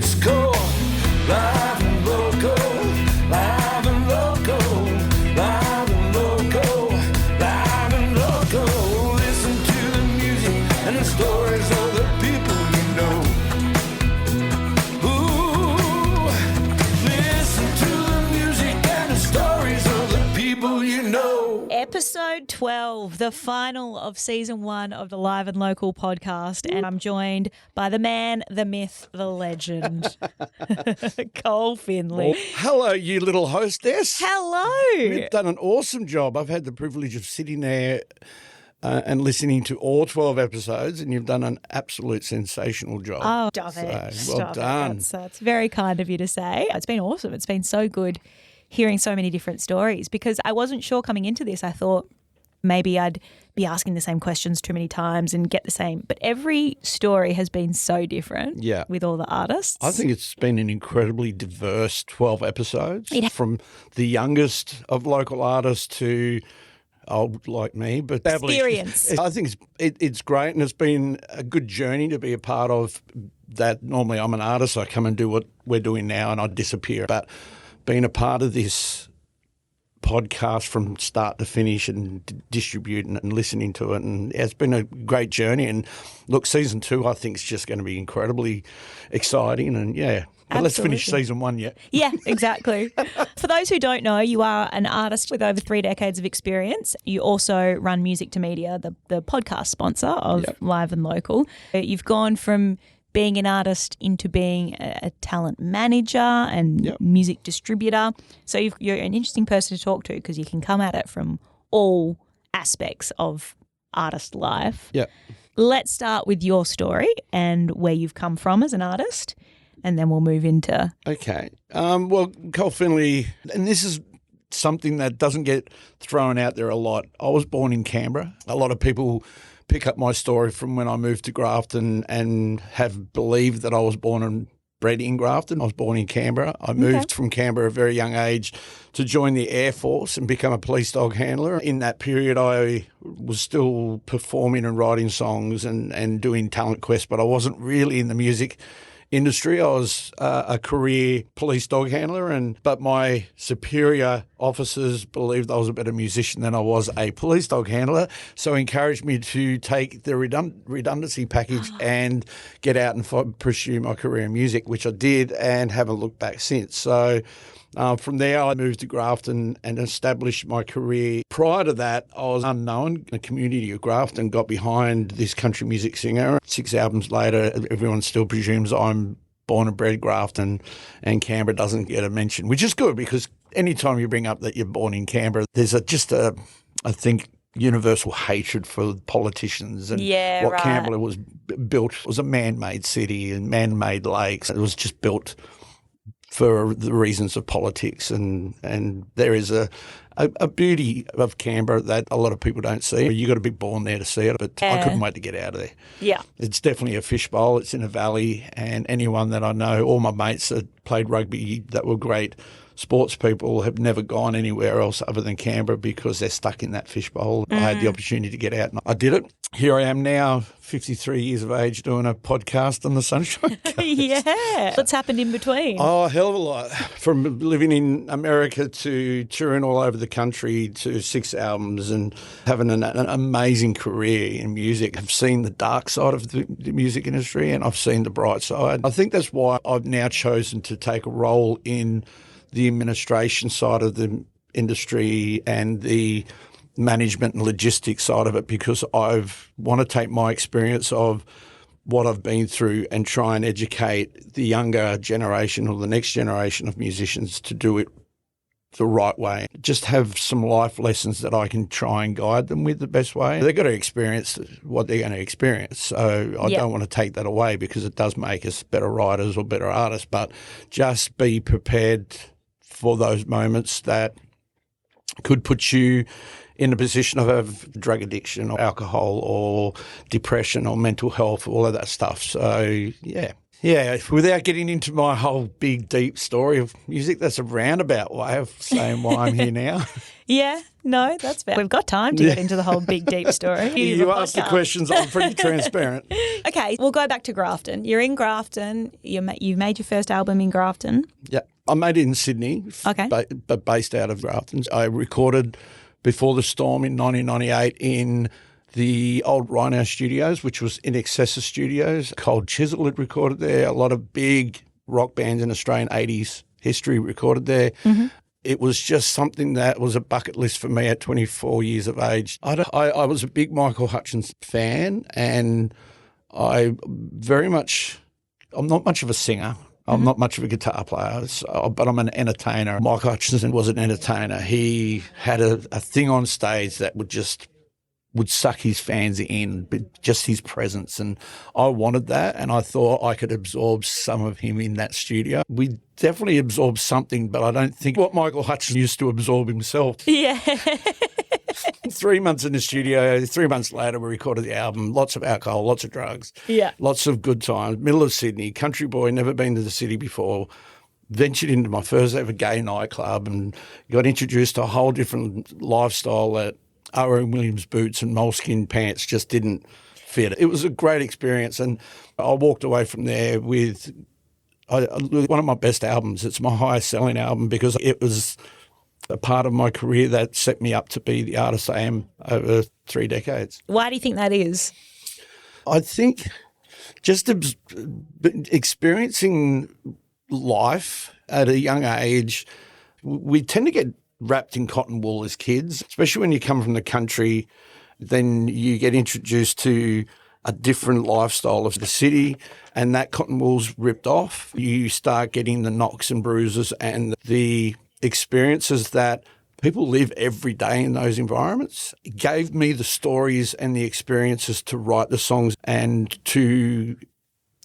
It's called Live and Local, Live and Local, Live and Local, Live and Local. Listen to the music and the stories of the people you know. Ooh, listen to the music and the stories of the people you know. Episode 12, the final of season 1 of the Live and Local podcast. And I'm joined by the man, the myth, the legend, Col Finley. Hello, you little hostess. Hello. You've done an awesome job. I've had the privilege of sitting there and listening to all 12 episodes, and you've done an absolute sensational job. Oh, stop it. So, well Stop done. It. That's very kind of you to say. It's been awesome. It's been so good hearing so many different stories because I wasn't sure coming into this. I thought maybe I'd be asking the same questions too many times and get the same. But every story has been so different with all the artists. I think it's been an incredibly diverse 12 episodes, from the youngest of local artists to old like me. But Experience. I think it's great, and it's been a good journey to be a part of that. Normally I'm an artist. I come and do what we're doing now and I disappear. But being a part of this podcast from start to finish and distributing and listening to it, and it's been a great journey. And look, season 2 I think is just going to be incredibly exciting, and but let's finish season 1 yet. Yeah, exactly. For those who don't know, you are an artist with over 3 decades of experience. You also run Music to Media, the podcast sponsor of Live and Local. You've gone from being an artist into being a talent manager and music distributor. So you're an interesting person to talk to because you can come at it from all aspects of artist life. Yeah. Let's start with your story and where you've come from as an artist, and then we'll move into... Okay. Well, Col Finley, and this is something that doesn't get thrown out there a lot. I was born in Canberra. A lot of people pick up my story from when I moved to Grafton and have believed that I was born and bred in Grafton. I was born in Canberra. I moved from Canberra at a very young age to join the Air Force and become a police dog handler. In that period, I was still performing and writing songs and doing talent quests, but I wasn't really in the music industry. I was a career police dog handler, but my superior officers believed I was a better musician than I was a police dog handler, so encouraged me to take the redundancy package and get out and pursue my career in music, which I did and haven't looked back since. So from there, I moved to Grafton and established my career. Prior to that, I was unknown in the community of Grafton, got behind this country music singer. 6 albums later, everyone still presumes I'm born and bred Grafton, and Canberra doesn't get a mention, which is good because anytime you bring up that you're born in Canberra, there's I think, universal hatred for politicians and Canberra was built. It was a man-made city and man-made lakes. It was just built for the reasons of politics, and there is a beauty of Canberra that a lot of people don't see. You got to be born there to see it, but I couldn't wait to get out of there. Yeah. It's definitely a fishbowl. It's in a valley, and anyone that I know, all my mates that played rugby that were great sports people have never gone anywhere else other than Canberra because they're stuck in that fishbowl. I had the opportunity to get out and I did it. Here I am now, 53 years of age, doing a podcast on the Sunshine Coast. Yeah. What's happened in between? Oh, a hell of a lot. From living in America to touring all over the country to 6 albums and having an amazing career in music. I've seen the dark side of the music industry and I've seen the bright side. I think that's why I've now chosen to take a role in the administration side of the industry and the management and logistics side of it, because I want to take my experience of what I've been through and try and educate the younger generation or the next generation of musicians to do it the right way. Just have some life lessons that I can try and guide them with the best way. They've got to experience what they're going to experience. So I don't want to take that away because it does make us better writers or better artists, but just be prepared for those moments that could put you in a position of drug addiction or alcohol or depression or mental health, all of that stuff. So, yeah. Yeah, without getting into my whole big, deep story of music, that's a roundabout way of saying why I'm here now. Yeah, no, that's fair. We've got time to get into the whole big, deep story. You ask the questions, I'm pretty transparent. Okay, we'll go back to Grafton. You're in Grafton. You made your first album in Grafton. Yeah, I made it in Sydney, Okay. but based out of Grafton. I recorded Before the Storm in 1998 in the old Rhino Studios, which was In Excessa Studios. Cold Chisel had recorded there. A lot of big rock bands in Australian 80s history recorded there. Mm-hmm. It was just something that was a bucket list for me at 24 years of age. I was a big Michael Hutchence fan, and I'm not much of a singer. I'm not much of a guitar player, but I'm an entertainer. Michael Hutchence was an entertainer. He had a thing on stage that would suck his fans in, but just his presence. And I wanted that, and I thought I could absorb some of him in that studio. We definitely absorbed something, but I don't think what Michael Hutchence used to absorb himself. Yeah. 3 months in the studio, 3 months later we recorded the album, lots of alcohol, lots of drugs, lots of good times, middle of Sydney, country boy, never been to the city before, ventured into my first ever gay nightclub and got introduced to a whole different lifestyle that R.M. Williams boots and moleskin pants just didn't fit. It was a great experience, and I walked away from there with one of my best albums. It's my highest selling album because it was a part of my career that set me up to be the artist I am over 3 decades. Why do you think that is? I think just experiencing life at a young age, we tend to get wrapped in cotton wool as kids, especially when you come from the country. Then you get introduced to a different lifestyle of the city, and that cotton wool's ripped off. You start getting the knocks and bruises and the experiences that people live every day in those environments. It gave me the stories and the experiences to write the songs and to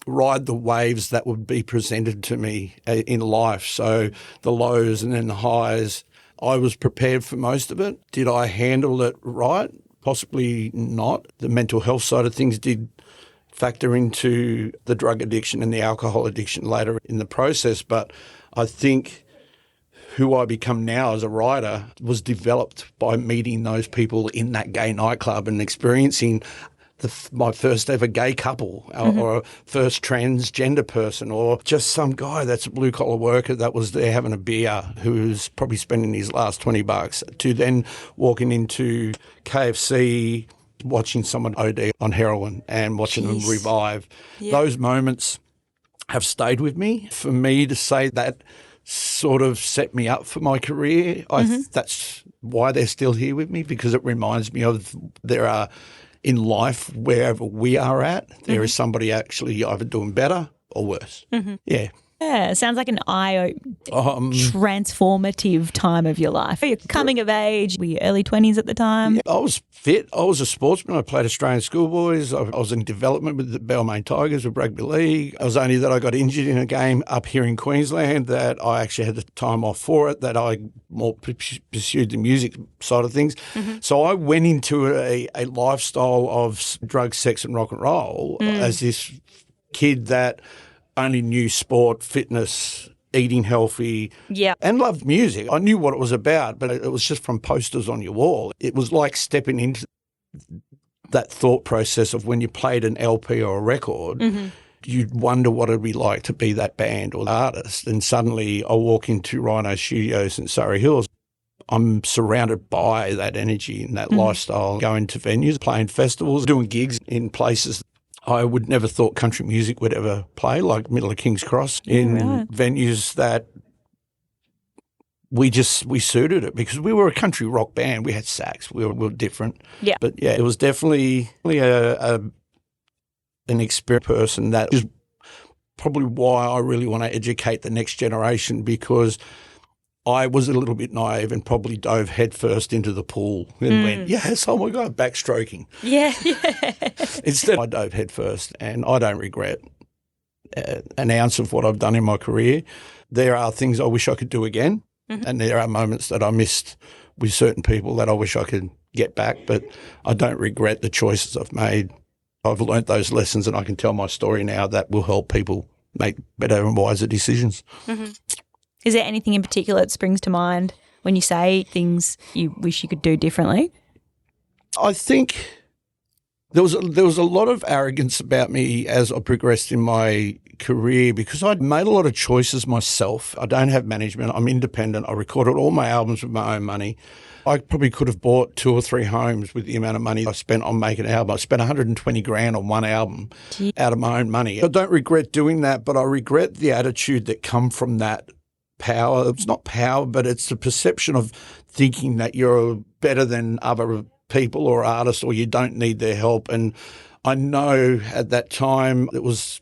ride the waves that would be presented to me in life. So the lows and then the highs. I was prepared for most of it. Did I handle it right? Possibly not. The mental health side of things did factor into the drug addiction and the alcohol addiction later in the process. But I think who I become now as a writer was developed by meeting those people in that gay nightclub and experiencing my first ever gay couple or a first transgender person or just some guy that's a blue-collar worker that was there having a beer who's probably spending his last $20 to then walking into KFC, watching someone OD on heroin and watching them revive. Yeah. Those moments have stayed with me. For me to say that sort of set me up for my career, that's why they're still here with me, because it reminds me of there are – in life, wherever we are at, there is somebody actually either doing better or worse. Yeah. Yeah, it sounds like an transformative time of your life. You're coming of age. Were you early 20s at the time? Yeah, I was fit. I was a sportsman. I played Australian schoolboys. I was in development with the Balmain Tigers with rugby league. It was only that I got injured in a game up here in Queensland that I actually had the time off for it, that I more pursued the music side of things. So I went into a lifestyle of drugs, sex and rock and roll as this kid that only knew sport, fitness, eating healthy, and loved music. I knew what it was about, but it was just from posters on your wall. It was like stepping into that thought process of when you played an LP or a record, you'd wonder what it'd be like to be that band or artist. And suddenly I walk into Rhino Studios in Surrey Hills. I'm surrounded by that energy and that lifestyle, going to venues, playing festivals, doing gigs in places I would never thought country music would ever play, like middle of King's Cross, in venues that we suited it because we were a country rock band. We had sax. We were different. Yeah. But, yeah, it was definitely an experienced person. That is probably why I really want to educate the next generation, because I was a little bit naive and probably dove headfirst into the pool and went, yes, oh my God, backstroking. Yeah. Instead, I dove headfirst, and I don't regret an ounce of what I've done in my career. There are things I wish I could do again, and there are moments that I missed with certain people that I wish I could get back, but I don't regret the choices I've made. I've learnt those lessons, and I can tell my story now that will help people make better and wiser decisions. Is there anything in particular that springs to mind when you say things you wish you could do differently? I think there was a lot of arrogance about me as I progressed in my career because I'd made a lot of choices myself. I don't have management. I'm independent. I recorded all my albums with my own money. I probably could have bought 2 or 3 homes with the amount of money I spent on making an album. I spent 120 grand on one album out of my own money. I don't regret doing that, but I regret the attitude that come from that power. It's not power, but it's the perception of thinking that you're better than other people or artists or you don't need their help. And I know at that time it was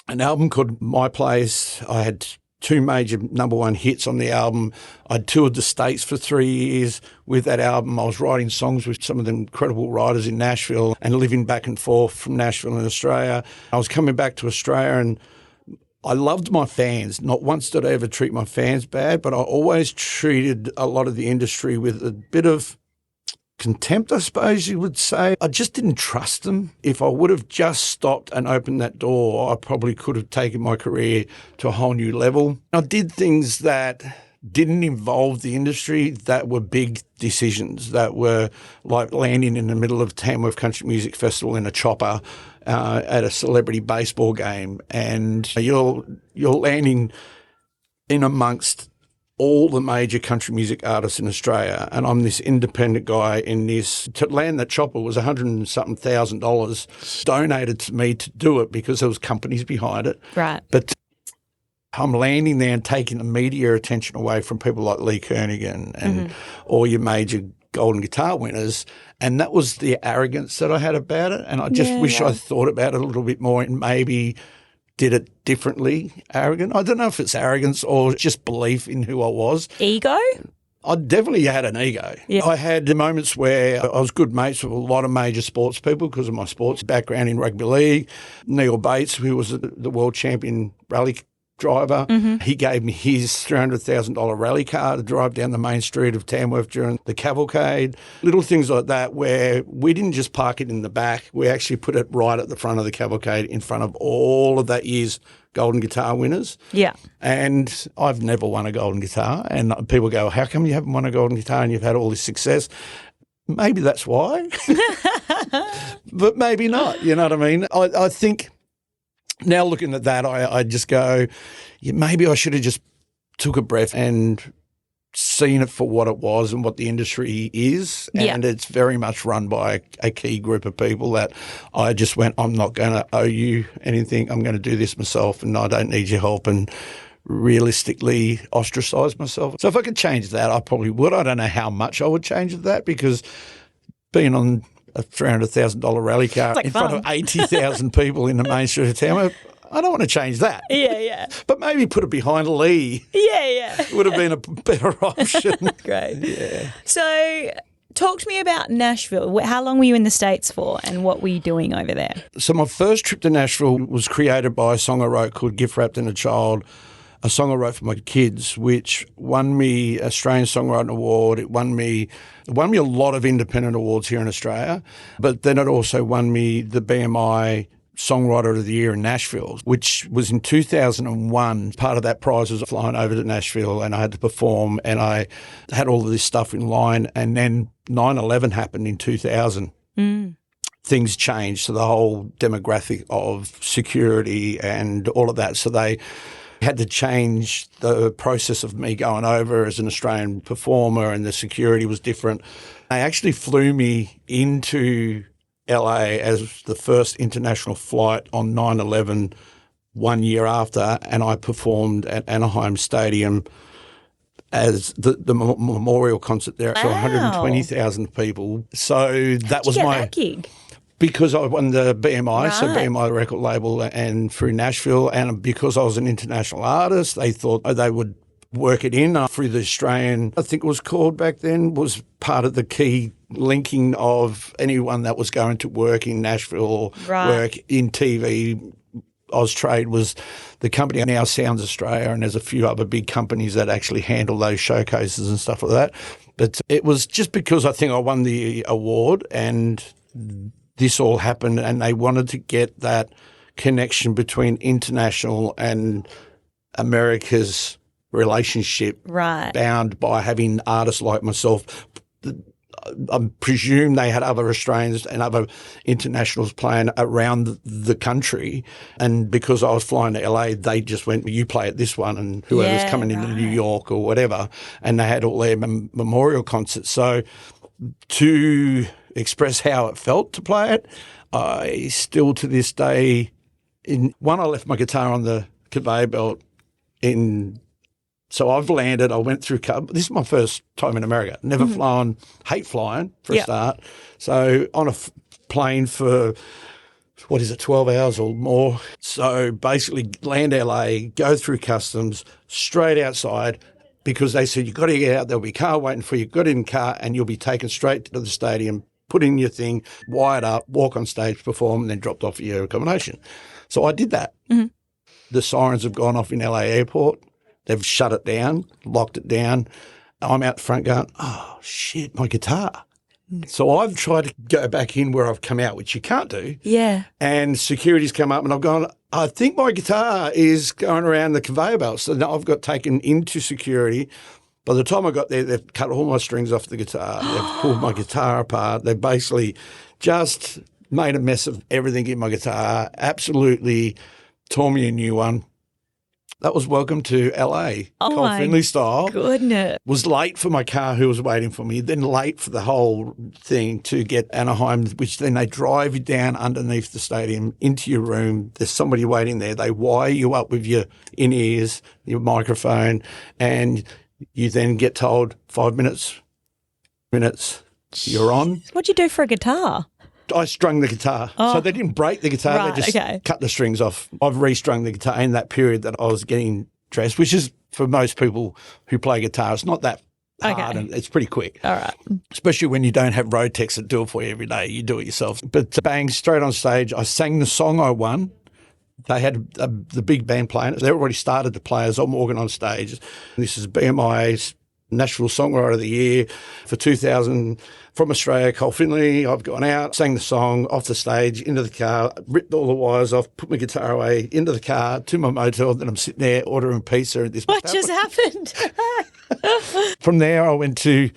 an album called My Place. I had 2 major #1 hits on the album. I toured the States for 3 years with that album. I was writing songs with some of the incredible writers in Nashville and living back and forth from Nashville and Australia. I was coming back to Australia and I loved my fans. Not once did I ever treat my fans bad, but I always treated a lot of the industry with a bit of contempt, I suppose you would say. I just didn't trust them. If I would have just stopped and opened that door, I probably could have taken my career to a whole new level. I did things that didn't involve the industry that were big decisions, that were like landing in the middle of Tamworth Country Music Festival in a chopper at a celebrity baseball game, and you're landing in amongst all the major country music artists in Australia, and I'm this independent guy in this. To land that chopper was $100 and something thousand donated to me to do it because there was companies behind it. Right. But I'm landing there and taking the media attention away from people like Lee Kernaghan and all your major golden guitar winners, and that was the arrogance that I had about it, and I just wish I thought about it a little bit more and maybe did it differently. Arrogant. I don't know if it's arrogance or just belief in who I was. Ego? I definitely had an ego. Yeah. I had the moments where I was good mates with a lot of major sports people because of my sports background in rugby league. Neil Bates, who was the world champion rally driver, he gave me his $300,000 rally car to drive down the main street of Tamworth during the cavalcade. Little things like that where we didn't just park it in the back, we actually put it right at the front of the cavalcade in front of all of that year's golden guitar winners. Yeah. And I've never won a golden guitar, and people go, how come you haven't won a golden guitar and you've had all this success? Maybe that's why, but maybe not, you know what I mean? I think now looking at that, I just go, yeah, maybe I should have just took a breath and seen it for what it was and what the industry is. And it's very much run by a key group of people that I just went, I'm not going to owe you anything. I'm going to do this myself and I don't need your help, and realistically ostracise myself. So if I could change that, I probably would. I don't know how much I would change that because being on a $300,000 rally car like in front of 80,000 people in the main street of town, I don't want to change that. Yeah. But maybe put it behind Lee. Yeah. Would have been a better option. Great. Yeah. So talk to me about Nashville. How long were you in the States for and what were you doing over there? So my first trip to Nashville was created by a song I wrote called Gift Wrapped in a Child, a song I wrote for my kids, which won me Australian Songwriting Award. It won me a lot of independent awards here in Australia, but then it also won me the BMI Songwriter of the Year in Nashville, which was in 2001. Part of that prize was flying over to Nashville and I had to perform, and I had all of this stuff in line, and then 9/11 happened in 2000. Things changed, so the whole demographic of security and all of that, so they had to change the process of me going over as an Australian performer, and the security was different. They actually flew me into LA as the first international flight on 9/11 1 year after, and I performed at Anaheim Stadium as the memorial concert there to 120,000 people. So that was my that gig. Because I won the BMI, so Right. BMI record label, and through Nashville, and because I was an international artist, they thought they would work it in through the Australian, I think it was called back then, was part of the key linking of anyone that was going to work in Nashville or work in TV. Austrade was the company now Sounds Australia, and there's a few other big companies that actually handle those showcases and stuff like that. But it was just because I think I won the award and this all happened, and they wanted to get that connection between international and America's relationship, Right. bound by having artists like myself. I presume they had other Australians and other internationals playing around the country. And because I was flying to LA, they just went, you play at this one, and whoever's Yeah, coming into right. New York or whatever. And they had all their memorial concerts. So to express how it felt to play it, I still to this day, I left my guitar on the conveyor belt so I've landed, I went through, this is my first time in America, never flown, hate flying for a start. So on a plane for, 12 hours or more. So basically land LA, go through customs, straight outside, because they said, you've got to get out, there'll be a car waiting for you, got in the car and you'll be taken straight to the stadium, put in your thing, wired up, walk on stage, perform, and then dropped off at your accommodation. So I did that. Mm-hmm. The sirens have gone off in LA airport. They've shut it down, locked it down. I'm out the front going, oh, shit, my guitar. So I've tried to go back in where I've come out, which you can't do. Yeah. And security's come up and I've gone, I think my guitar is going around the conveyor belt. So now I've got taken into security. By the time I got there, they've cut all my strings off the guitar. They've pulled my guitar apart. They've basically just made a mess of everything in my guitar, absolutely tore me a new one. That was welcome to LA, Oh Col my Finley style. Goodness. Was late for my car who was waiting for me, then late for the whole thing to get Anaheim, which then they drive you down underneath the stadium into your room. There's somebody waiting there. They wire you up with your in-ears, your microphone, and you then get told 5 minutes, you're on. What'd you do for a guitar? I strung the guitar. So they didn't break the guitar, Right, they just okay. cut the strings off. I've restrung the guitar in that period that I was getting dressed, which is for most people who play guitar, it's not that hard Okay. and it's pretty quick. All right. Especially when you don't have road techs that do it for you every day. You do it yourself. But bang, straight on stage, I sang the song I won. They had the big band playing it. They already started to play as I'm walking on stage. This is BMI's National Songwriter of the Year for 2000 from Australia, Col Finley. I've gone out, sang the song off the stage, into the car, ripped all the wires off, put my guitar away, into the car, to my motel. Then I'm sitting there ordering pizza. And this What just happened? From there, I went to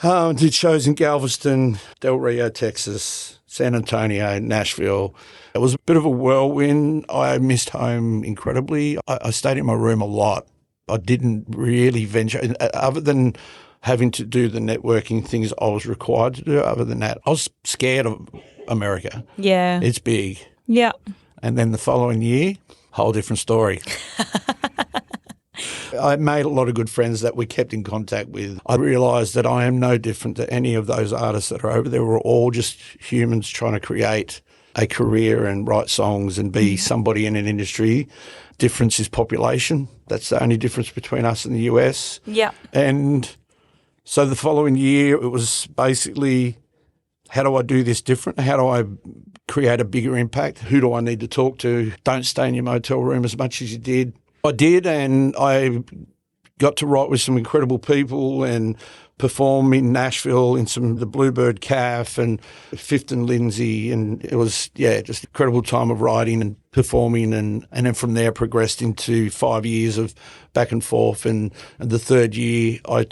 did shows in Galveston, Del Rio, Texas, San Antonio, Nashville. It was a bit of a whirlwind. I missed home incredibly. I stayed in my room a lot. I didn't really venture, other than having to do the networking things I was required to do. Other than that, I was scared of America. Yeah. It's big. Yeah. And then the following year, whole different story. I made a lot of good friends that we kept in contact with. I realised that I am no different to any of those artists that are over there. We're all just humans trying to create a career and write songs and be somebody in an industry. Difference is population. That's the only difference between us and the US. Yeah. And so the following year, it was basically, how do I do this different? How do I create a bigger impact? Who do I need to talk to? Don't stay in your motel room as much as you did. I did, and I got to write with some incredible people and perform in Nashville in some the Bluebird Calf and Fifth and Lindsay, and it was just an incredible time of writing and performing, and then from there progressed into 5 years of back and forth, and the third year I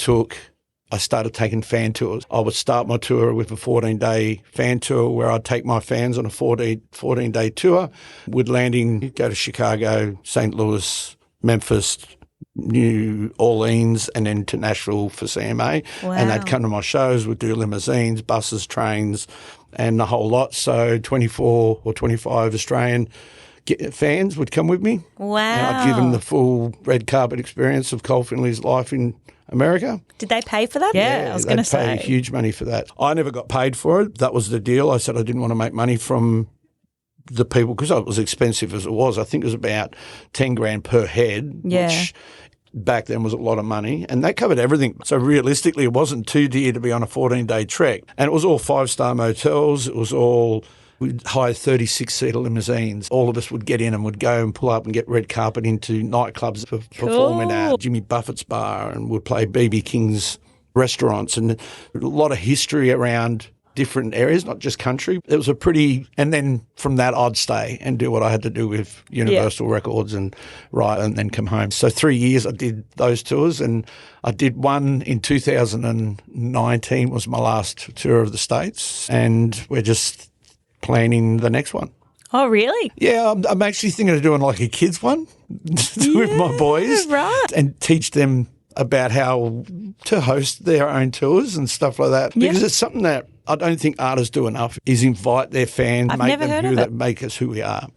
started taking fan tours. I would start my tour with a 14-day fan tour where I'd take my fans on a 14-day tour. Would go to Chicago, St. Louis, Memphis, New Orleans, and then to Nashville for CMA. Wow. And they'd come to my shows, would do limousines, buses, trains, and the whole lot. So 24 or 25 Australian fans would come with me. Wow. And I'd give them the full red carpet experience of Col Finley's life in America. Did they pay for that? Yeah, I was going to They say. paid huge money for that. I never got paid for it. That was the deal. I said I didn't want to make money from the people because it was expensive as it was. I think it was about 10 grand per head, which back then was a lot of money, and that covered everything. So realistically, it wasn't too dear to be on a 14-day trek. And it was all 5-star motels. It was all, we'd hire 36-seater limousines. All of us would get in and would go and pull up and get red carpet into nightclubs for performing at Jimmy Buffett's bar, and would play BB King's restaurants, and a lot of history around different areas, not just country. It was and then from that I'd stay and do what I had to do with Universal Records and write and then come home. So 3 years I did those tours, and I did one in 2019 was my last tour of the States, and we're just planning the next one. Oh, really? Yeah, I'm actually thinking of doing like a kids one with my boys, right, and teach them about how to host their own tours and stuff like that. Because it's something that I don't think artists do enough, is invite their fans, make us who we are,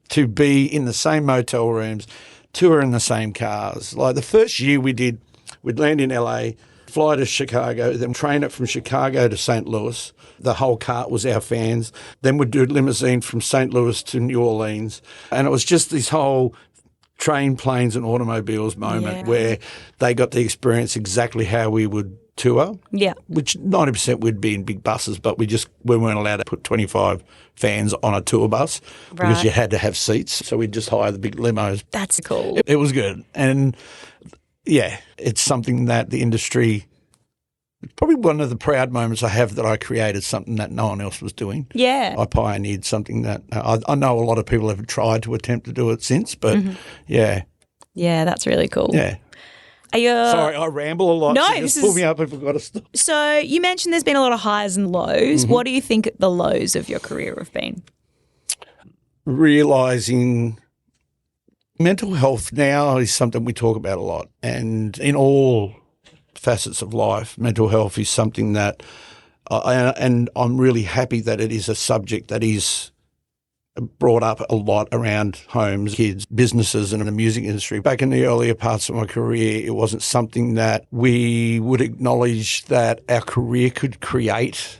to be in the same motel rooms, tour in the same cars. Like the first year we'd land in LA, fly to Chicago, then train it from Chicago to St. Louis. The whole cart was our fans. Then we'd do limousine from St. Louis to New Orleans. And it was just this whole train, planes and automobiles moment where they got to experience exactly how we would tour. Yeah. Which 90% would be in big buses, but we weren't allowed to put 25 fans on a tour bus because you had to have seats. So we'd just hire the big limos. That's cool. It was good. And yeah, it's something that the industry, probably one of the proud moments I have, that I created something that no one else was doing. Yeah. I pioneered something that I know a lot of people have tried to attempt to do it since, but yeah. Yeah, that's really cool. Yeah. Sorry, I ramble a lot. No, so just pull me up if I've got to stop. So you mentioned there's been a lot of highs and lows. What do you think the lows of your career have been? Realising mental health now is something we talk about a lot, and in all facets of life, mental health is something that, and I'm really happy that it is a subject that is brought up a lot around homes, kids, businesses and the music industry. Back in the earlier parts of my career, it wasn't something that we would acknowledge that our career could create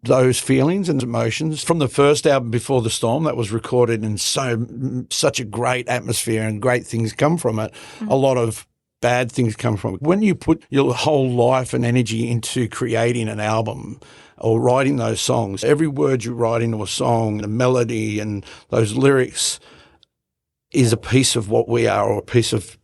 those feelings and emotions. From the first album, Before the Storm, that was recorded in such a great atmosphere and great things come from it, a lot of bad things come from it. When you put your whole life and energy into creating an album or writing those songs, every word you write into a song, the melody and those lyrics is a piece of what we are, or a piece of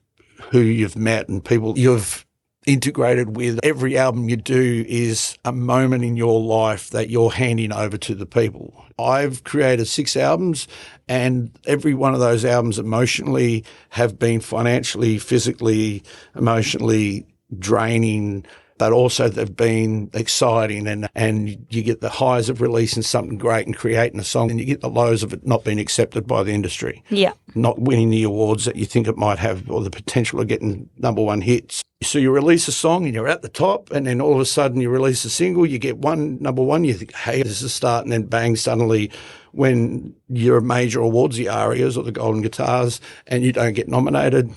who you've met and people you've integrated with. Every album you do is a moment in your life that you're handing over to the people. I've created 6 albums, and every one of those albums emotionally have been financially, physically, emotionally draining, but also they've been exciting, and you get the highs of releasing something great and creating a song, and you get the lows of it not being accepted by the industry. Yeah. Not winning the awards that you think it might have, or the potential of getting #1 hits. So you release a song and you're at the top, and then all of a sudden you release a single, you get #1, you think, hey, this is a start, and then bang, suddenly when your major awards, the ARIAs or the Golden Guitars, and you don't get nominated,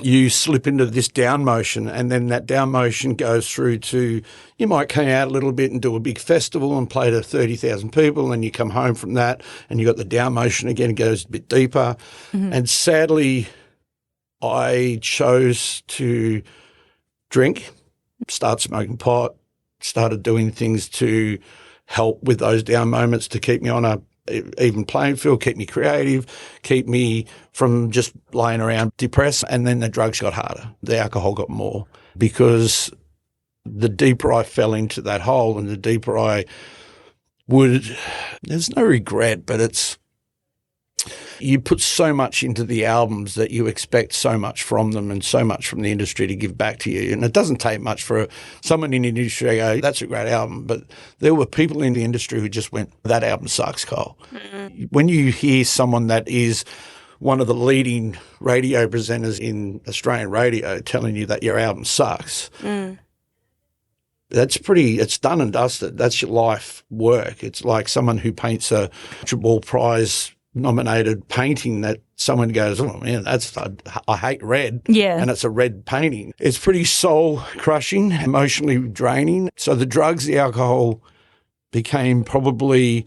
you slip into this down motion, and then that down motion goes through to, you might come out a little bit and do a big festival and play to 30,000 people, and you come home from that and you got the down motion again, it goes a bit deeper. And sadly, I chose to drink, start smoking pot, started doing things to help with those down moments, to keep me on a even playing field, keep me creative, keep me from just laying around depressed. And then the drugs got harder. The alcohol got more, because the deeper I fell into that hole and the deeper I would, there's no regret, but it's, you put so much into the albums that you expect so much from them and so much from the industry to give back to you. And it doesn't take much for someone in the industry to go, that's a great album. But there were people in the industry who just went, that album sucks, Col. When you hear someone that is one of the leading radio presenters in Australian radio telling you that your album sucks, that's it's done and dusted. That's your life work. It's like someone who paints a Ball Prize nominated painting that someone goes, oh man, I hate red. Yeah. And it's a red painting. It's pretty soul crushing, emotionally draining. So the drugs, the alcohol became probably,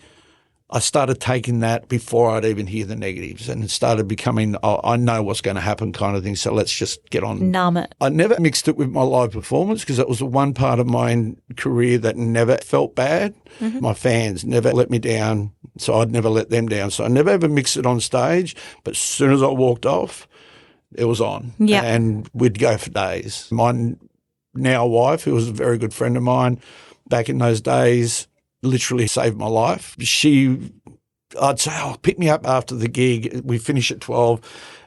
I started taking that before I'd even hear the negatives, and it started becoming, oh, I know what's going to happen kind of thing, so let's just get on. Numb it. I never mixed it with my live performance, because that was the one part of my career that never felt bad. My fans never let me down, so I'd never let them down. So I never ever mixed it on stage, but as soon as I walked off, it was on. And we'd go for days. My now wife, who was a very good friend of mine, back in those days literally saved my life. I'd say, oh, pick me up after the gig. We finish at 12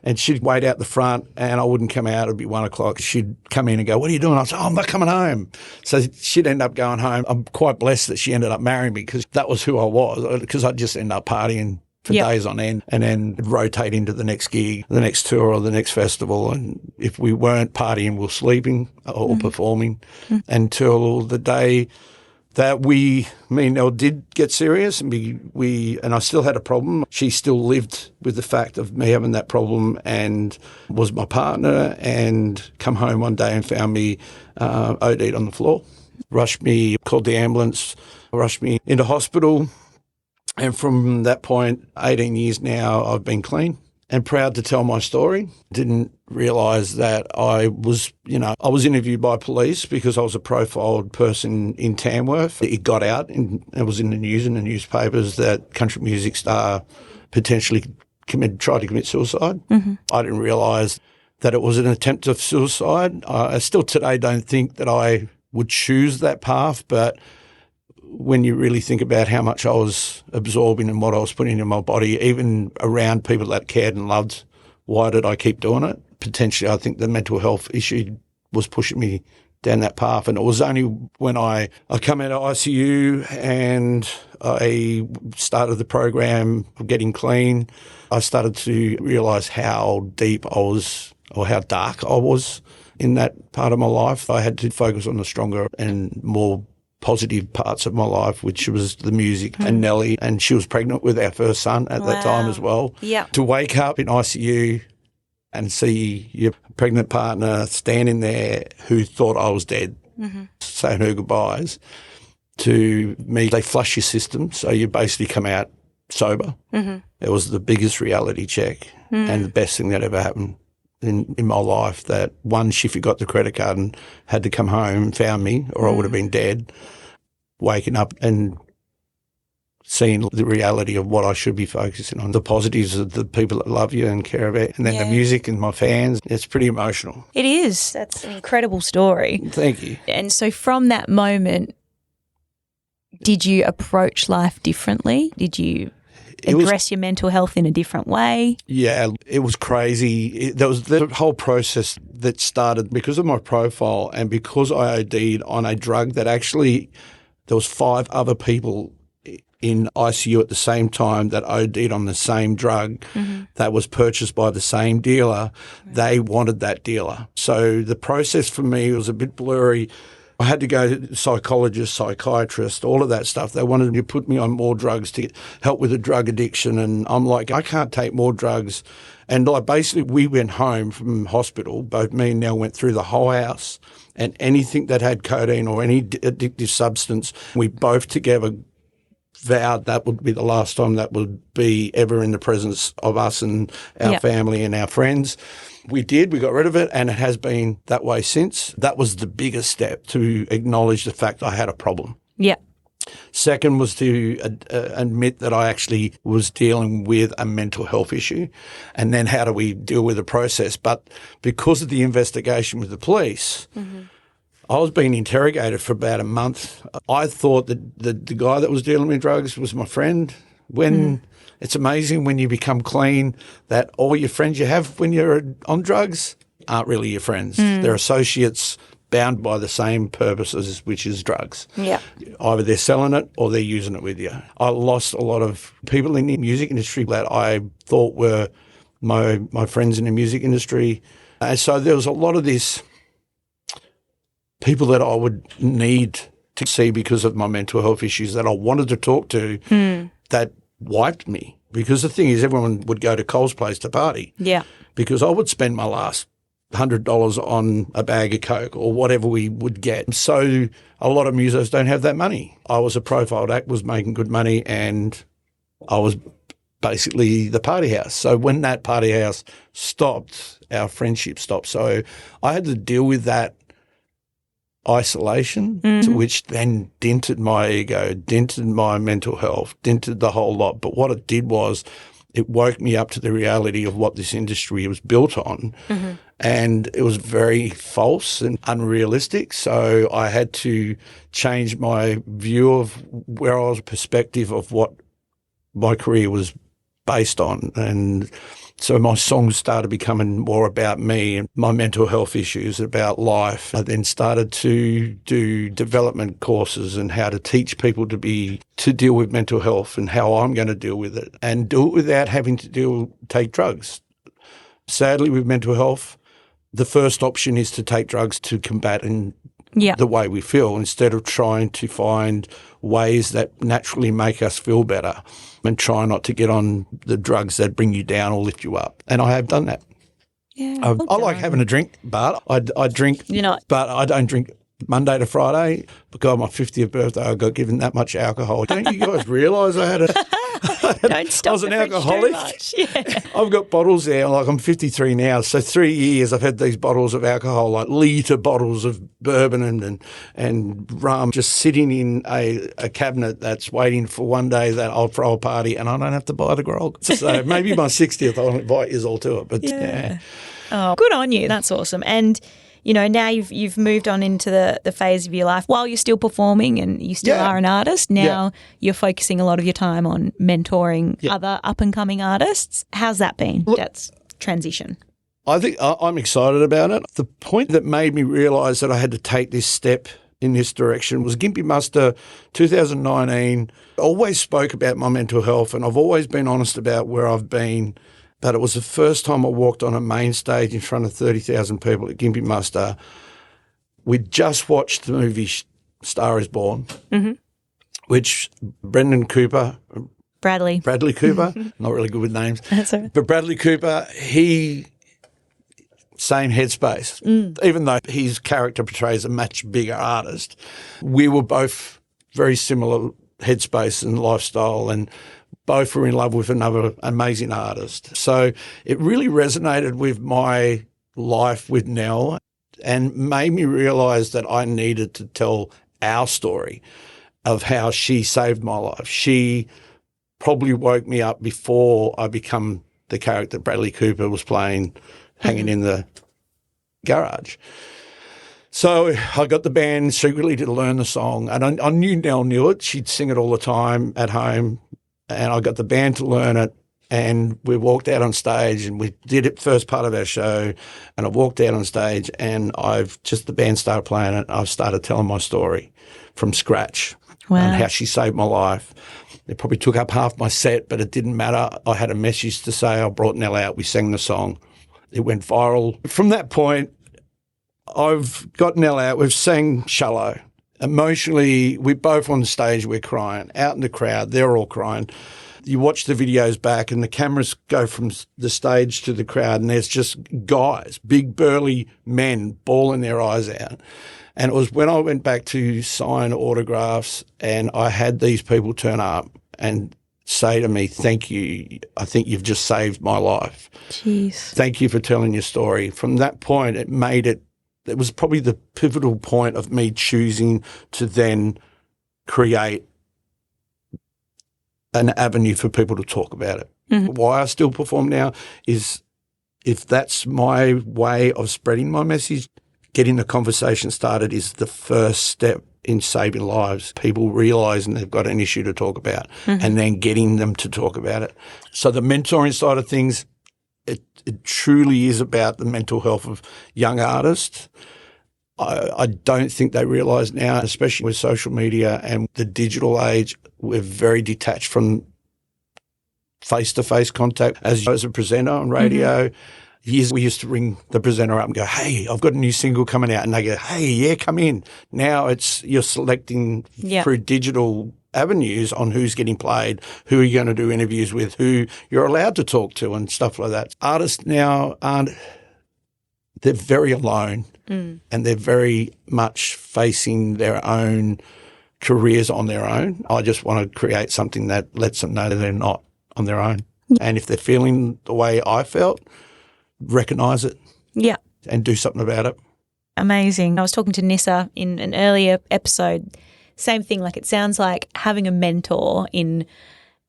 and she'd wait out the front and I wouldn't come out. It'd be 1 o'clock. She'd come in and go, what are you doing? I'd say, oh, I'm not coming home. So she'd end up going home. I'm quite blessed that she ended up marrying me because that was who I was, because I'd just end up partying for days on end and then rotate into the next gig, the next tour or the next festival. And if we weren't partying, we're sleeping or performing until the day that me and Nell did get serious, and and I still had a problem. She still lived with the fact of me having that problem and was my partner, and come home one day and found me OD'd on the floor. Rushed me, called the ambulance, rushed me into hospital. And from that point, 18 years now, I've been clean and proud to tell my story. Didn't realise that I was interviewed by police because I was a profiled person in Tamworth. It got out and it was in the news, in the newspapers, that country music star potentially tried to commit suicide. I didn't realise that it was an attempt of suicide. I still today don't think that I would choose that path, but when you really think about how much I was absorbing and what I was putting into my body, even around people that cared and loved, why did I keep doing it? Potentially, I think the mental health issue was pushing me down that path. And it was only when I come out of ICU and I started the program of getting clean, I started to realise how deep I was, or how dark I was in that part of my life. I had to focus on the stronger and more positive parts of my life, which was the music and Nelly. And she was pregnant with our first son at that time as well. Yeah. To wake up in ICU and see your pregnant partner standing there who thought I was dead, saying her goodbyes, to me, they flush your system, so you basically come out sober. It was the biggest reality check and the best thing that ever happened in my life, that one, she forgot the credit card and had to come home and found me, or I would have been dead. Waking up and seeing the reality of what I should be focusing on, the positives of the people that love you and care about, and then the music and my fans. It's pretty emotional. It is. That's an incredible story. Thank you. And so from that moment, did you approach life differently? Did you address your mental health in a different way? Yeah, it was crazy. There was the whole process that started because of my profile and because I OD'd on a drug that actually there was 5 other people in ICU at the same time that OD'd on the same drug that was purchased by the same dealer. They wanted that dealer. So the process for me was a bit blurry. I had to go to psychologist, psychiatrist, all of that stuff. They wanted to put me on more drugs to help with the drug addiction. And I'm like, I can't take more drugs. And basically we went home from hospital, both me and Nell went through the whole house, and anything that had codeine or any addictive substance, we both together vowed that would be the last time that would be ever in the presence of us and our family and our friends. We did. We got rid of it, and it has been that way since. That was the biggest step, to acknowledge the fact I had a problem. Yeah. Second was to admit that I actually was dealing with a mental health issue, and then how do we deal with the process? But because of the investigation with the police, I was being interrogated for about a month. I thought that the guy that was dealing with drugs was my friend. When it's amazing when you become clean that all your friends you have when you're on drugs aren't really your friends. They're associates bound by the same purposes, which is drugs. Yeah. Either they're selling it or they're using it with you. I lost a lot of people in the music industry that I thought were my friends in the music industry. And so there was a lot of this people that I would need to see because of my mental health issues that I wanted to talk to that wiped me. Because the thing is, everyone would go to Col's place to party. Yeah. Because I would spend my last $100 on a bag of Coke or whatever we would get. So a lot of musos don't have that money. I was a profiled act, was making good money, and I was basically the party house. So when that party house stopped, our friendship stopped. So I had to deal with that isolation, which then dented my ego, dented my mental health, dented the whole lot. But what it did was it woke me up to the reality of what this industry was built on. And it was very false and unrealistic. So I had to change my view of where I was, perspective of what my career was based on. And so my songs started becoming more about me and my mental health issues, about life. I then started to do development courses and how to teach people to deal with mental health and how I'm going to deal with it, and do it without having to take drugs. Sadly, with mental health, the first option is to take drugs to combat the way we feel, instead of trying to find ways that naturally make us feel better, and try not to get on the drugs that bring you down or lift you up. And I have done that. Yeah, I like having a drink, but I drink. But I don't drink Monday to Friday. Because on my 50th birthday, I got given that much alcohol. Don't you guys realise I was an alcoholic? Yeah. I've got bottles there. Like, I'm 53 now, so 3 years I've had these bottles of alcohol, like litre bottles of bourbon and rum, just sitting in a cabinet that's waiting for one day that I'll throw a party and I don't have to buy the grog. So maybe my 60th I'll invite you all to it. But yeah. Oh, good on you. That's awesome. And now you've moved on into the phase of your life while you're still performing and you still are an artist. Now you're focusing a lot of your time on mentoring other up-and-coming artists. How's that been? That's transition. I think I'm excited about it. The point that made me realise that I had to take this step in this direction was Gympie Muster 2019. I always spoke about my mental health, and I've always been honest about where I've been. But it was the first time I walked on a main stage in front of 30,000 people at Gympie Muster. We'd just watched the movie Star is Born, which Bradley Cooper, not really good with names, That's all right. but Bradley Cooper, same headspace. Even though his character portrays a much bigger artist, we were both very similar headspace and lifestyle, and both were in love with another amazing artist. So it really resonated with my life with Nell and made me realise that I needed to tell our story of how she saved my life. She probably woke me up before I become the character Bradley Cooper was playing, hanging in the garage. So I got the band secretly to learn the song, and I knew Nell knew it. She'd sing it all the time at home. And I got the band to learn it, and we walked out on stage and we did it first part of our show, and I walked out on stage and the band started playing it. I've started telling my story from scratch and how she saved my life. It probably took up half my set, but it didn't matter. I had a message to say. I brought Nell out. We sang the song. It went viral. From that point, I've got Nell out. We've sang Shallow. Emotionally, we're both on the stage, we're crying. Out in the crowd, they're all crying. You watch the videos back and the cameras go from the stage to the crowd, and there's just guys, big burly men bawling their eyes out. And it was when I went back to sign autographs and I had these people turn up and say to me, "Thank you. I think you've just saved my life. Jeez. Thank you for telling your story." From that point, it was probably the pivotal point of me choosing to then create an avenue for people to talk about it. Why I still perform now is, if that's my way of spreading my message, getting the conversation started is the first step in saving lives. People realising they've got an issue to talk about and then getting them to talk about it. So the mentoring side of things, it truly is about the mental health of young artists. I don't think they realise now, especially with social media and the digital age, we're very detached from face-to-face contact. As a presenter on radio, years we used to ring the presenter up and go, "Hey, I've got a new single coming out." And they go, "Hey, yeah, come in." Now you're selecting through digital avenues on who's getting played, who are you going to do interviews with, who you're allowed to talk to and stuff like that. Artists now they're very alone and they're very much facing their own careers on their own. I just want to create something that lets them know that they're not on their own. And if they're feeling the way I felt, recognise it and do something about it. Amazing. I was talking to Nissa in an earlier episode. Same thing, like it sounds like having a mentor in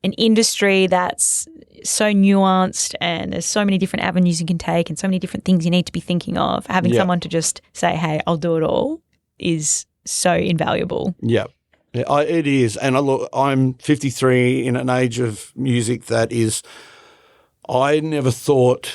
an industry that's so nuanced and there's so many different avenues you can take and so many different things you need to be thinking of, having someone to just say, hey, I'll do it all is so invaluable. Yeah. It is. And I'm 53 in an age of music that is, I never thought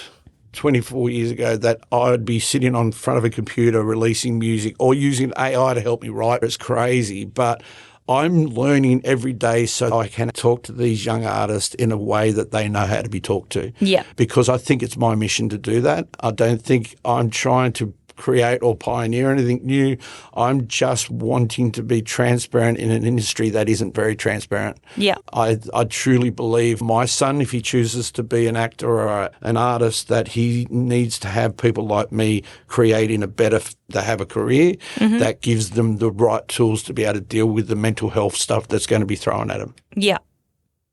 24 years ago that I'd be sitting on front of a computer releasing music or using AI to help me write. It's crazy, but I'm learning every day so I can talk to these young artists in a way that they know how to be talked to. Yeah. Because I think it's my mission to do that. I don't think I'm trying to create or pioneer anything new. I'm just wanting to be transparent in an industry that isn't very transparent. Yeah. I truly believe my son, if he chooses to be an actor or an artist, that he needs to have people like me creating to have a career that gives them the right tools to be able to deal with the mental health stuff that's going to be thrown at them. Yeah.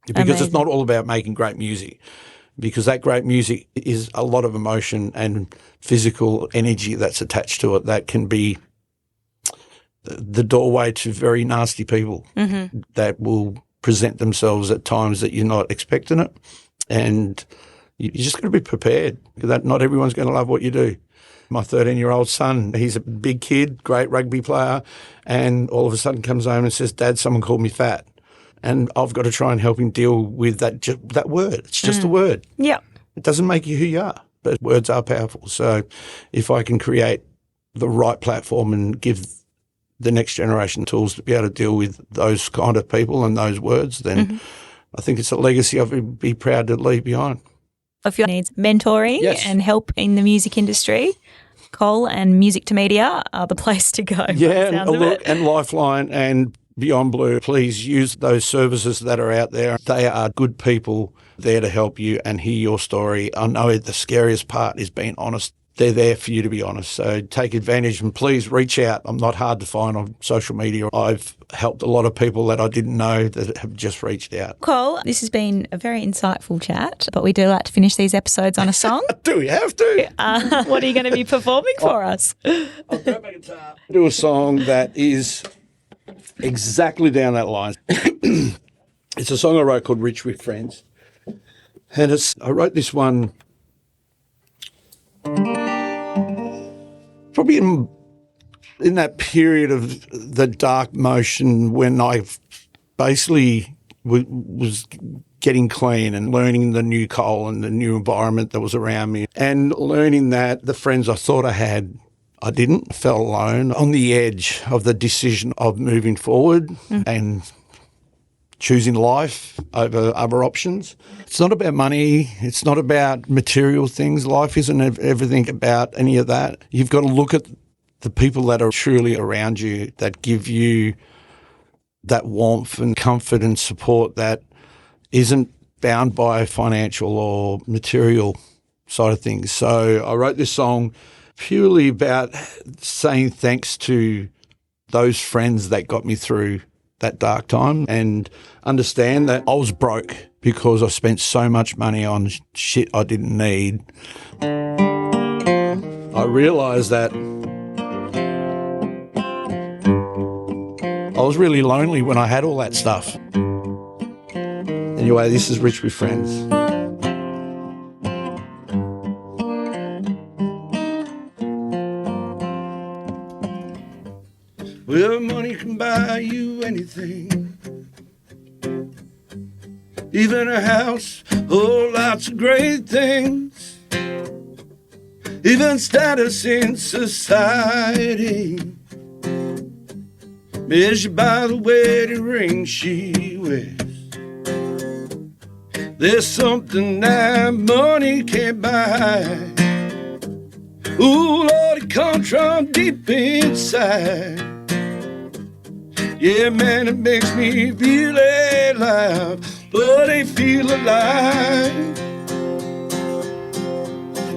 Because it's not all about making great music. Because that great music is a lot of emotion and physical energy that's attached to it that can be the doorway to very nasty people that will present themselves at times that you're not expecting it. And you just got to be prepared that not everyone's going to love what you do. My 13-year-old son, he's a big kid, great rugby player, and all of a sudden comes home and says, Dad, someone called me fat. And I've got to try and help him deal with that word. It's just a word. Yeah. It doesn't make you who you are, but words are powerful. So if I can create the right platform and give the next generation tools to be able to deal with those kind of people and those words, then I think it's a legacy I would be proud to leave behind. If your needs mentoring and help in the music industry, Col and Music to Media are the place to go. Yeah, and Lifeline and Beyond Blue, please use those services that are out there. They are good people there to help you and hear your story. I know the scariest part is being honest. They're there for you to be honest. So take advantage and please reach out. I'm not hard to find on social media. I've helped a lot of people that I didn't know that have just reached out. Col, this has been a very insightful chat, but we do like to finish these episodes on a song. Do we have to? What are you going to be performing for us? I'll grab my guitar. Do a song that is exactly down that line. It's a song I wrote called Rich with Friends. And I wrote this one probably in that period of the dark motion when I basically was getting clean and learning the new Col and the new environment that was around me and learning that the friends I thought I had, I didn't. I felt alone on the edge of the decision of moving forward and choosing life over other options. It's not about money. It's not about material things. Life isn't everything about any of that. You've got to look at the people that are truly around you that give you that warmth and comfort and support that isn't bound by financial or material side of things. So I wrote this song purely about saying thanks to those friends that got me through that dark time and understand that I was broke because I spent so much money on shit I didn't need. I realised that I was really lonely when I had all that stuff. Anyway, this is Rich with Friends. Well, money can buy you anything, even a house, oh, lots of great things, even status in society, measured by the wedding ring she wears. There's something that money can't buy. Ooh, Lord, it comes from deep inside. Yeah, man, it makes me feel alive, but I feel alive.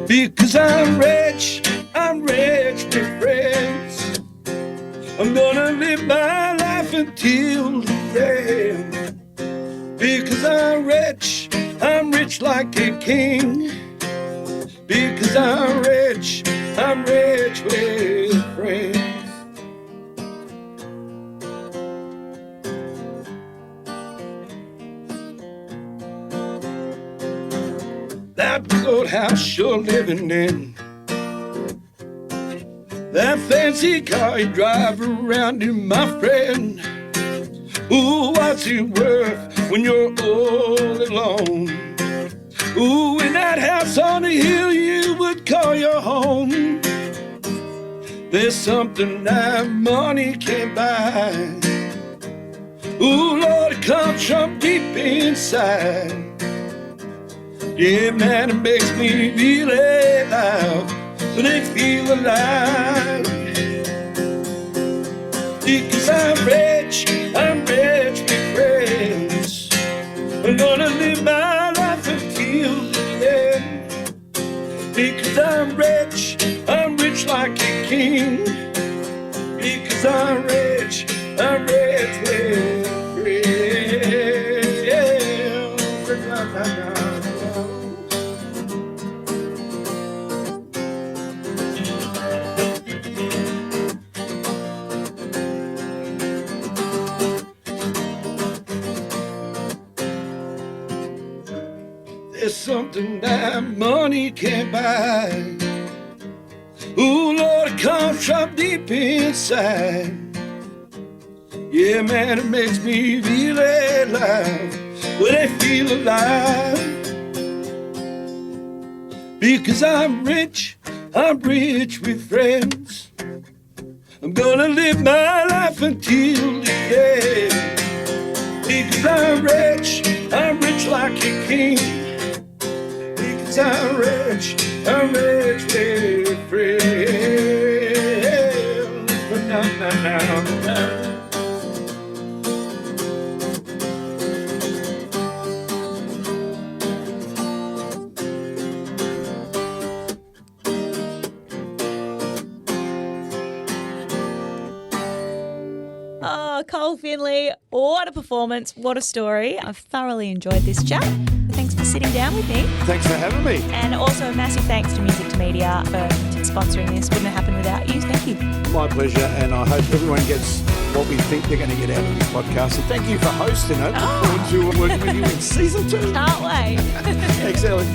Because I'm rich with friends. I'm gonna live my life until the end. Because I'm rich like a king. Because I'm rich with friends. house you're living in, that fancy car you drive around in, my friend. Ooh, what's it worth when you're all alone? Ooh, in that house on the hill you would call your home. There's something that money can't buy. Ooh, Lord, it comes from deep inside. Yeah, man, it makes me feel alive. So they feel alive. Because I'm rich with friends. I'm gonna live my life until the end. Because I'm rich like a king. Because I'm rich with friends. There's something that money can't buy. Ooh, Lord, it comes from deep inside. Yeah, man, it makes me feel alive. Well, I feel alive. Because I'm rich with friends. I'm gonna live my life until the end. Because I'm rich like a king. Because I'm rich with friends. Oh, Col Finley, what a performance, what a story. I've thoroughly enjoyed this chat. Thanks for sitting down with me. Thanks for having me. And also a massive thanks to Music to Media for sponsoring this. Wouldn't have happened without you. Thank you. My pleasure, and I hope everyone gets what we think they're going to get out of this podcast. And thank you for hosting it. Look forward to working with you in season 2. Can't wait. Thanks, Elly.